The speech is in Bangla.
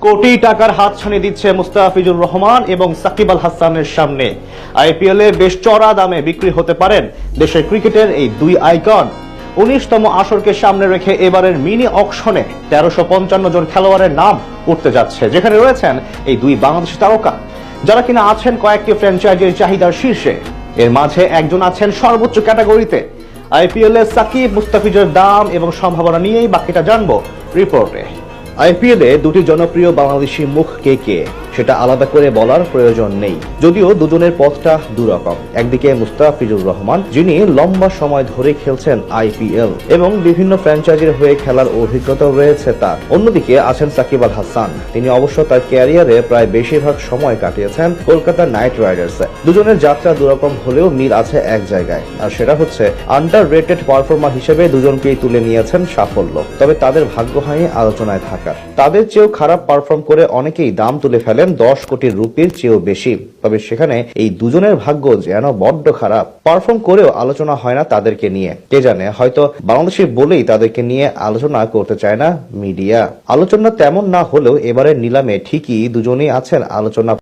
কোটি টাকার হাতছানি দিচ্ছে মুস্তাফিজুর রহমান এবং সাকিব আল হাসানের সামনে। আইপিএল এ বেশ চড়া দামে বিক্রি হতে পারেন দেশের ক্রিকেটের এই দুই আইকন। 19তম আসরকে সামনে রেখে এবারের মিনি অকশনে 1355 জন খেলোয়াড়ের নাম উঠতে যাচ্ছে, যেখানে রয়েছেন এই দুই বাংলাদেশি তারকা, যারা কিনা আছেন কয়েকটি ফ্র্যাঞ্চাইজির চাহিদার শীর্ষে। এর মাঝে একজন আছেন সর্বোচ্চ ক্যাটাগরিতে। আইপিএল এ সাকিব মুস্তাফিজের দাম এবং সম্ভাবনা নিয়েই বাকিটা জানবো রিপোর্টে। আইপিএল এ দুটি জনপ্রিয় বাংলাদেশি মুখ কে কে সেটা আলাদা করে বলার প্রয়োজন নেই, যদিও দুজনের পথটা দুরকম। একদিকে মুস্তাফিজুর রহমান, যিনি লম্বা সময় ধরে খেলছেন আইপিএল এবং বিভিন্ন ফ্র্যাঞ্চাইজির হয়ে খেলার অভিজ্ঞতা রয়েছে তার। অন্যদিকে আছেন সাকিব আল হাসান, তিনি অবশ্য তার ক্যারিয়ারে প্রায় বেশিরভাগ সময় কাটিয়েছেন কলকাতা নাইট রাইডার্সে। দুজনের যাত্রা দুরকম হলেও মিল আছে এক জায়গায়, আর সেটা হচ্ছে আন্ডার রেটেড পারফর্মার হিসেবে দুজনকেই তুলে নিয়েছেন সাফল্য। তবে তাদের ভাগ্য হয়নি আলোচনায় থাকার। তাদের চেয়েও খারাপ পারফর্ম করে অনেকেই দাম তুলে ফেলেন 10 কোটি রুপির চেয়েও বেশি। তবে সেখানে এই দুজনের ভাগ্য যেন বড্ড খারাপ, পারফর্ম করেও আলোচনা হয় না তাদেরকে নিয়ে। কে জানে, হয়তো বাংলাদেশি বলেই তাদেরকে নিয়ে আলোচনা করতে চায় না মিডিয়া। আলোচনা তেমন না হলেও এবারের নিলামে ঠিকই দুজনেই আছেন আলোচনা